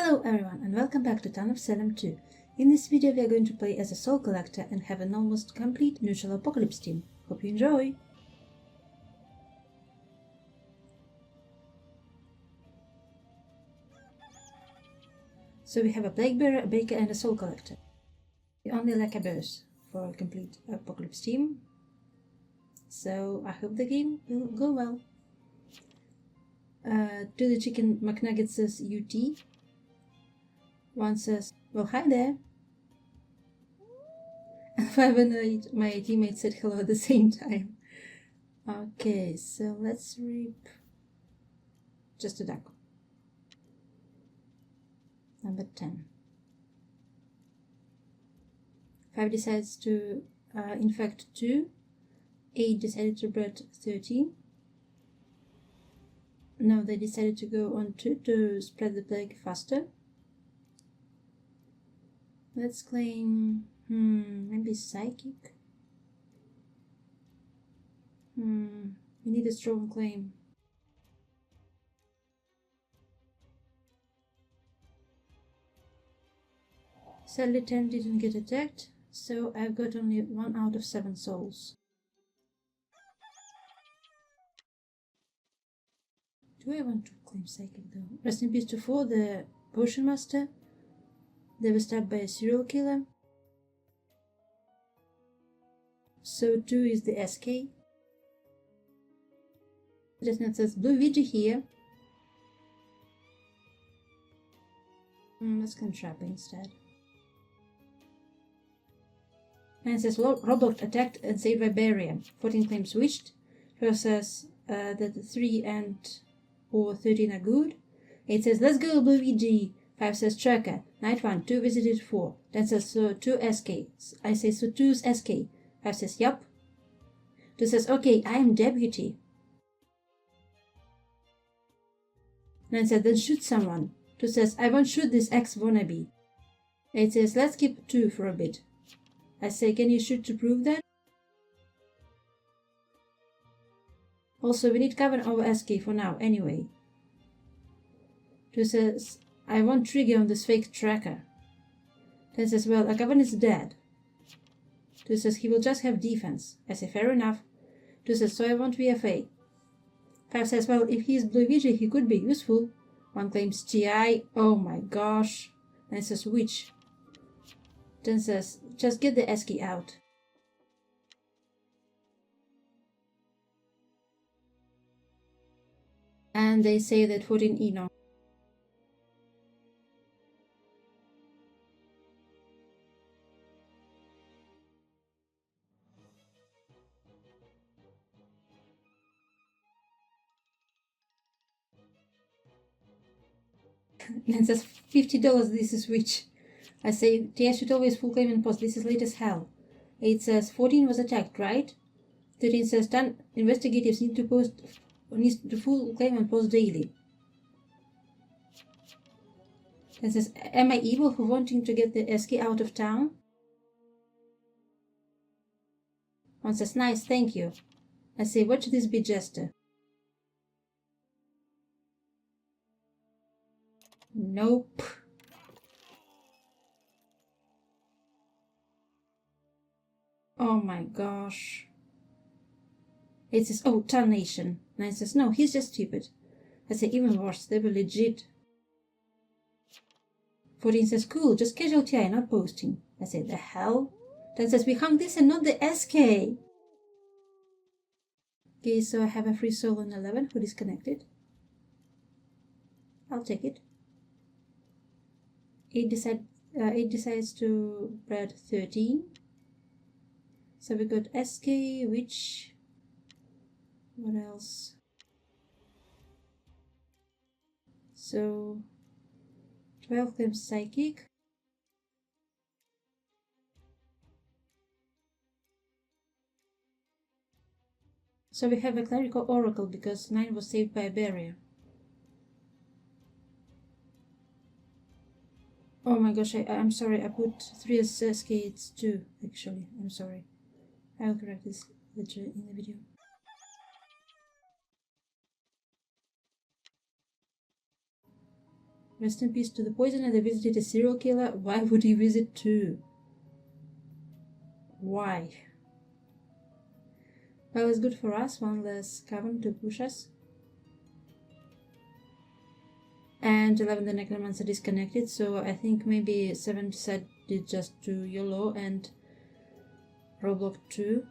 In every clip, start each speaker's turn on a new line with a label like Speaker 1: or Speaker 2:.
Speaker 1: Hello everyone and welcome back to Town of Salem 2. In this video we are going to play as a soul collector and have an almost complete neutral apocalypse team. Hope you enjoy! So we have a plague bearer, a baker and a soul collector. We only lack a boss for a complete apocalypse team. So I hope the game will go well. To the chicken McNugget says UT. One says, well, hi there. And 5 and 8, my teammates said hello at the same time. Okay, so let's reap just a duck. Number 10. 5 decides to infect 2. 8 decided to breed 13. No, they decided to go on 2 to spread the plague faster. Let's claim, maybe psychic. We need a strong claim. Sadly 10 didn't get attacked, so I've got only 1 out of 7 souls. Do I want to claim psychic though? Rest in peace to 4, the potion master. They were stabbed by a serial killer. So 2 is the SK. Just says blue Ouija here. Let's claim trap instead. And says Roblox attacked and saved by barrier. 14 claims witched. 12 says that 3 and or 13 are good. 8 says let's go blue Ouija. 5 says tracker. Night 1, 2 visited 4. 10 says so 2 SK. I say so 2's SK. 5 says yup. 2 says okay, I am deputy. 9 says then shoot someone. 2 says I won't shoot this ex wannabe. 8 says let's keep 2 for a bit. I say can you shoot to prove that? Also we need cover over SK for now anyway. 2 says I won't trigger on this fake tracker. 10 says well Agavan is dead. 2 says he will just have defense. I say fair enough. 2 says so I won't VFA. 5 says well if he is blue Ouija he could be useful. 1 claims TI. Oh my gosh. 9 says witch. 10 says just get the SK out. And they say that 14 Eno. And says $50 this is witch. I say TS should always full claim and post, this is late as hell. 8 says 14 was attacked, right? 13 says 10 investigatives need to full claim and post daily. 10 says am I evil for wanting to get the SK out of town? 1 says nice, thank you. I say watch this be jester. Nope. Oh my gosh. 8 says, oh, tarnation. 9 says, no, he's just stupid. I say, even worse, they were legit. 14 says, cool, just casual TI, not posting. I say, the hell? 10 says, we hung this and not the SK. Okay, so I have a free soul on 11 who disconnected. I'll take it. 8 decides to breed 13. So we got SK, which... what else? So 12 claims psychic. So we have a clerical oracle because 9 was saved by a barrier. Oh my gosh, I'm sorry, I put 3 as SK, it's 2 actually, I'm sorry. I will correct this later in the video. Rest in peace to the poisoner. They visited a serial killer. Why would he visit two? Why? Well, it's good for us. One less cavern to push us. And 11, the necromancer disconnected, so I think maybe 7 decided just to YOLO and Roblox 2.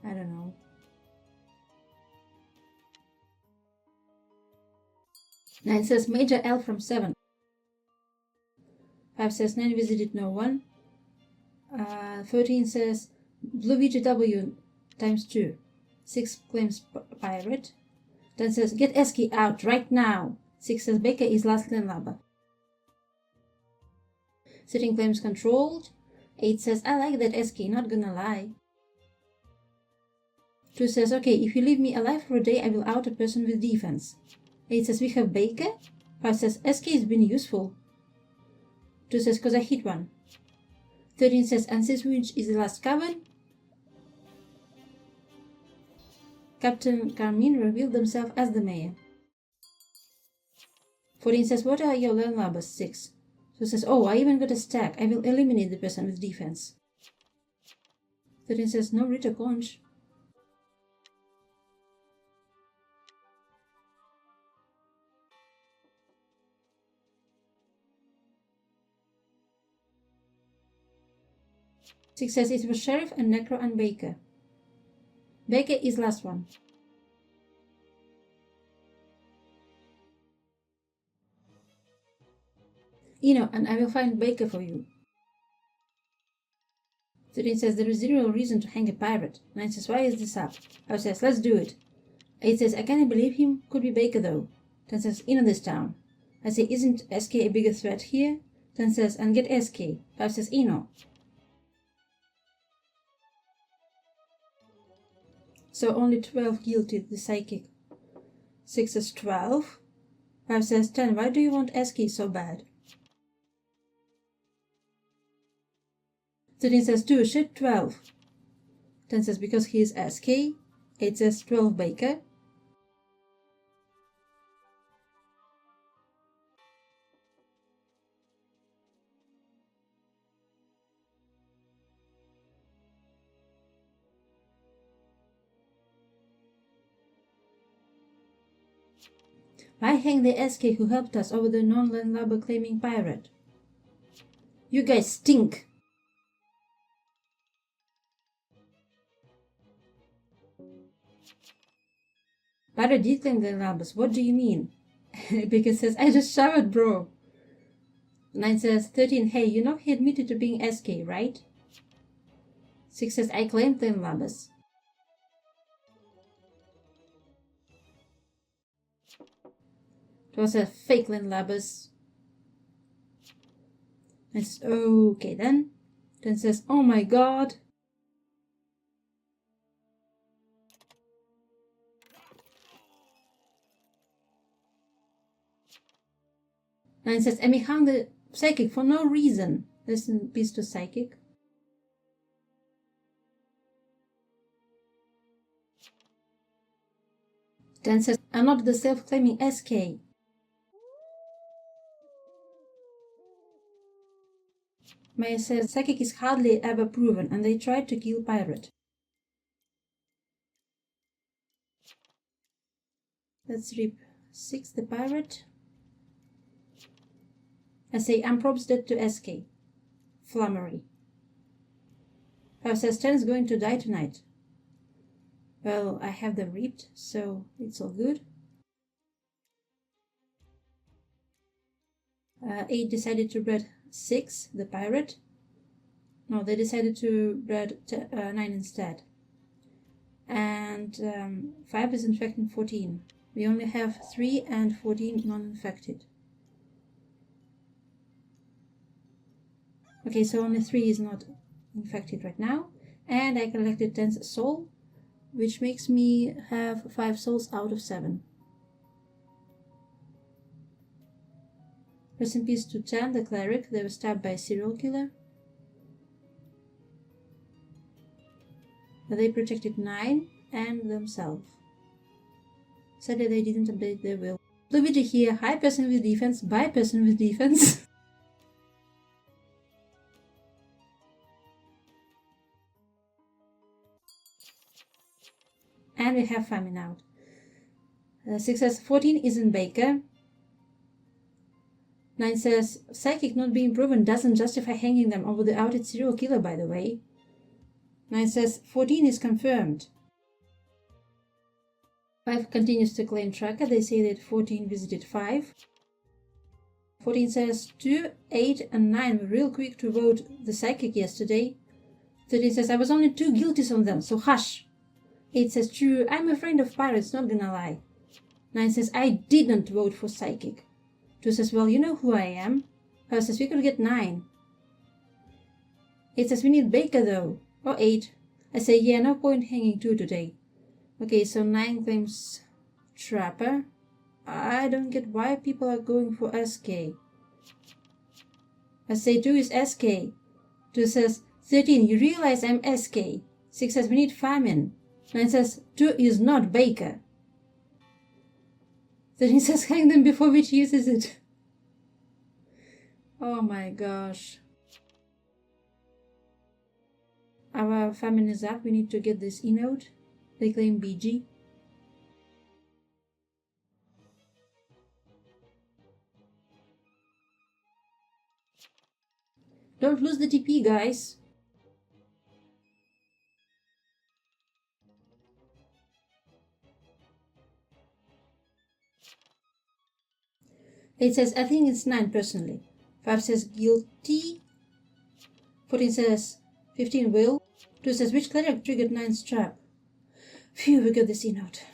Speaker 1: I don't know. 9 says Major L from 7. 5 says 9 visited no one. 13 says Blue VGW times 2. 6 claims pirate. 10 says get Eski out right now. 6 says Baker is last landlubber. Sitting claims controlled. 8 says I like that Eski, not gonna lie. 2 says okay, if you leave me alive for a day I will out a person with defense. 8 says we have Baker. 5 says Eski has been useful. 2 says cause I hit one. 13 says and since which is the last cavern. Captain Carmine revealed themselves as the mayor. 14 says what are your landlubbers? 6. So says oh I even got a stack. I will eliminate the person with defense. 13 says no Rita Conch. 6 says it was Sheriff and Necro and Baker. Baker is last one. And I will find Baker for you. 13 says there is zero reason to hang a pirate. 9 says why is this up? 5 says let's do it. 8 says I can't believe him. Could be Baker though. 10 says this town. I say isn't SK a bigger threat here? 10 says and get SK. 5 says So only 12 guilty, the psychic. 6 says 12. 5 says 10. Why do you want SK so bad? 13 says 2. Shit, 12. 10 says because he is SK. 8 says 12 Baker. Why hang the SK who helped us over the non-landlubber claiming pirate? You guys stink! Pirate did claim the landlubbers. What do you mean? Baker says, I just showered, bro. 9 says, 13, hey, you know he admitted to being SK, right? 6 says, I claimed the landlubbers. It was a fake landlubbers. And says, okay then. Then says, oh my god. And says, Emmy hung the psychic for no reason. Listen in peace to psychic. Then says, I'm not the self-claiming SK. Maya says, psychic is hardly ever proven and they tried to kill pirate. Let's rip 6 the pirate. I say, I'm props dead to SK. Flummery. 5 says, 10 is going to die tonight. Well, I have them ripped, so it's all good. 8 decided to breed 6, the pirate. No, they decided to breed 9 instead. And 5 is infecting 14. We only have 3 and 14 non-infected. Okay, so only 3 is not infected right now. And I collected 10 soul, which makes me have 5 souls out of 7. Rest in peace to 10, the cleric. They were stabbed by a serial killer. But they protected 9 and themselves. Sadly, they didn't update their will. Blue BG here, hi person with defense, bye person with defense. And we have famine out. 6 says 14 isn't Baker. 9 says psychic not being proven doesn't justify hanging them over the outed serial killer, by the way. 9 says 14 is confirmed. 5 continues to claim tracker. They say that 14 visited 5. 14 says 2, 8 and 9 were real quick to vote the psychic yesterday. 13 says I was only 2 guilties on them, so hush. 8 says true, I'm a friend of pirates, not gonna lie. 9 says I didn't vote for psychic. 2 says well, you know who I am. 5 says we could get 9. 8 says we need Baker though. Or 8. I say yeah, no point hanging 2 today. Okay, so 9 claims Trapper. I don't get why people are going for SK. I say 2 is SK. 2 says 13, you realize I'm SK. 6 says we need Famine. 9 says 2 is not Baker. 13 says hang them before which uses it. Oh my gosh. Our Famine is up, we need to get this E-note. They claim BG. Don't lose the TP, guys. It says, I think it's 9 personally. 5 says guilty. 14 says 15 will. 2 says which cleric triggered 9's trap. Phew, we got this E-note.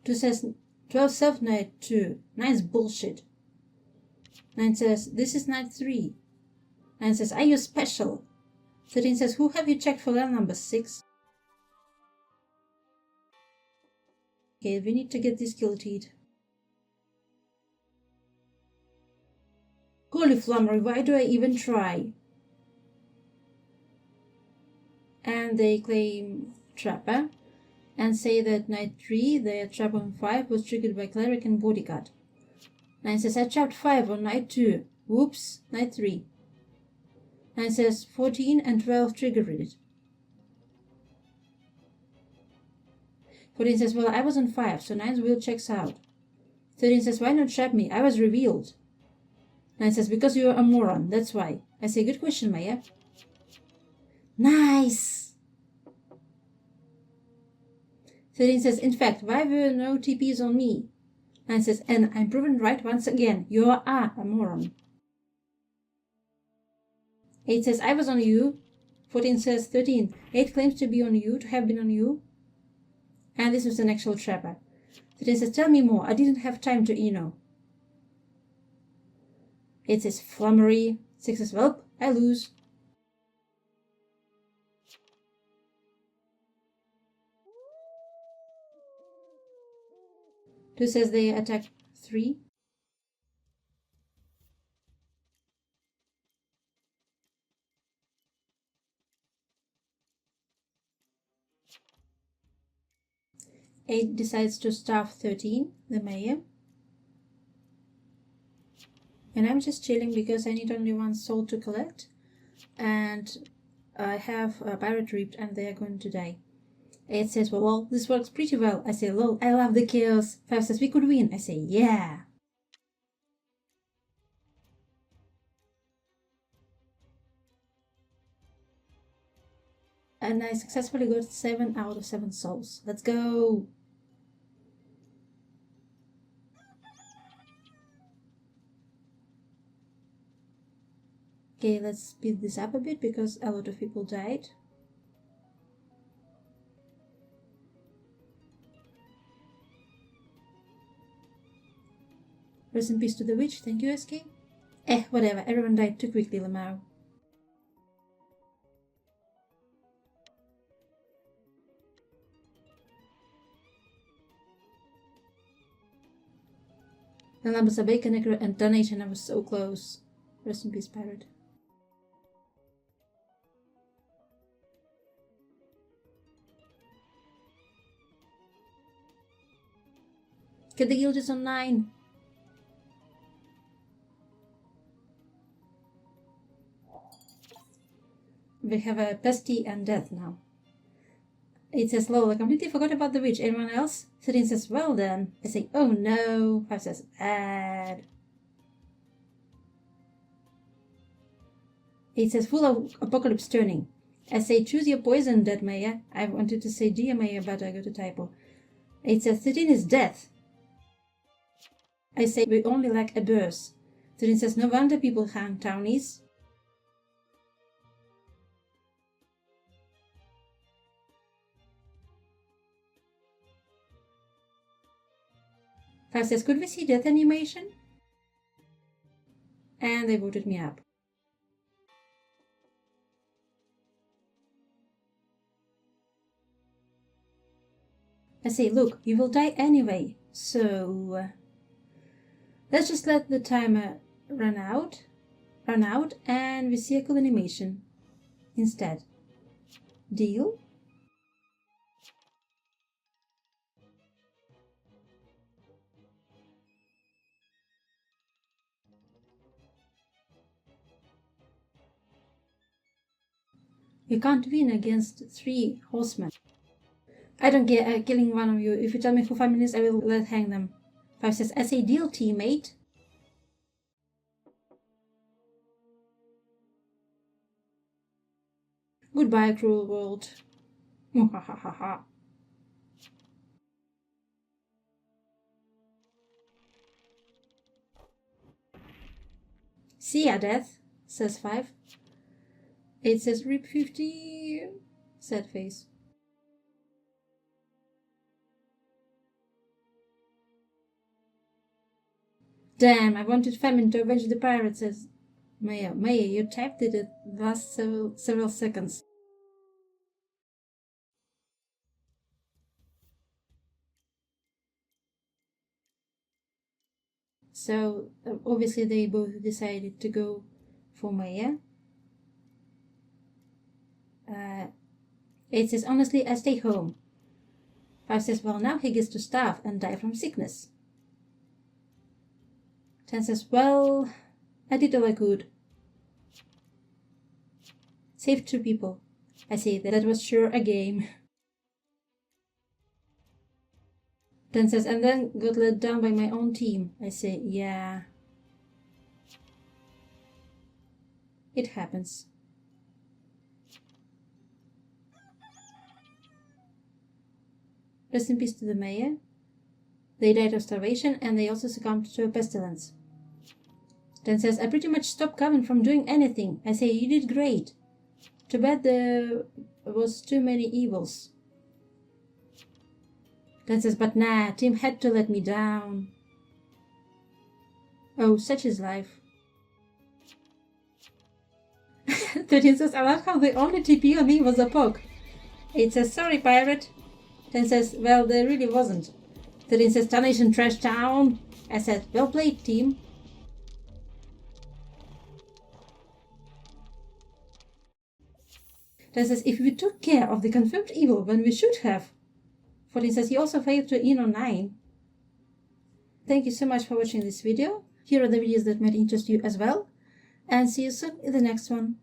Speaker 1: 2 says 12 self-night 2. 9's bullshit. 9 says this is night 3. 9 says are you special? 13 says who have you checked for that number 6? Okay, we need to get this guiltied. Holy flummery, why do I even try? And they claim Trapper and say that night 3, their trap on 5 was triggered by cleric and bodyguard. 9 says I trapped 5 on night 2. Whoops, night 3. 9 says 14 and 12 triggered it. 14 says well I was on 5, so 9's will checks out. 13 says why not trap me? I was revealed. 9 says because you're a moron, that's why. I say good question, Maya. Nice! 13 says in fact why were no TPs on me? 9 says and I'm proven right once again, you are a moron. 8 says I was on you. 14 says 13. 8 claims to be on you, to have been on you. And this was an actual trapper. 13 says tell me more, I didn't have time to know. 8 says flummery. 6 says well, I lose. Two says they attack 3. 8 decides to starve 13, the mayor. And I'm just chilling because I need only 1 soul to collect. And I have a pirate ripped and they are going to die. 8 says, well, this works pretty well. I say, lol, I love the chaos. 5 says, we could win. I say, yeah. And I successfully got 7 out of 7 souls. Let's go. Okay, let's speed this up a bit because a lot of people died. Rest in peace to the witch, thank you, SK. Whatever, everyone died too quickly, Lamau. And Lambus Bacon, Necro, and Donation, I was so close. Rest in peace, pirate. Get the guild is on 9. We have a bestie and death now. It says, lol, I completely forgot about the witch. Anyone else? 13 says, well then. I say, oh no. 5 says, add. 8 says, full of apocalypse turning. I say, choose your poison, dead Maya. I wanted to say dear Maya, but I got a typo. 8 says, 13 is death. I say, we only lack a burst. 13 says, no wonder people hang townies. Says, could we see death animation? And they voted me up. I say, look, you will die anyway, so let's just let the timer run out, and we see a cool animation instead. Deal? You can't win against 3 horsemen. I don't care killing one of you. If you tell me for 5 minutes, I will let hang them. 5 says, I say deal, teammate. Goodbye, cruel world. Muhahaha. See ya, death, says 5. 8 says rip 50. Sad face. Damn, I wanted famine to avenge the pirates, says Maya. Maya, you typed it at last several seconds. So, obviously they both decided to go for Maya. 8 says, honestly, I stay home. 5 says, well, now he gets to starve and die from sickness. 10 says, well, I did all I could. Saved 2 people. I say, that was sure a game. 10 says, and then got let down by my own team. I say, yeah. It happens. Rest in peace to the mayor. They died of starvation and they also succumbed to a pestilence. 10 says, I pretty much stopped Coven from doing anything. I say, you did great. Too bad there was too many evils. 10 says, but nah, Tim had to let me down. Oh, such is life. 13 says, I love how the only TP on me was Apoc. 8 says, sorry, pirate. 10 says, well, there really wasn't. 13 says, Tarnation Trash Town. I said, well played, team. Then says, if we took care of the confirmed evil when we should have. 14 says, he also failed to in on 9. Thank you so much for watching this video. Here are the videos that might interest you as well. And see you soon in the next one.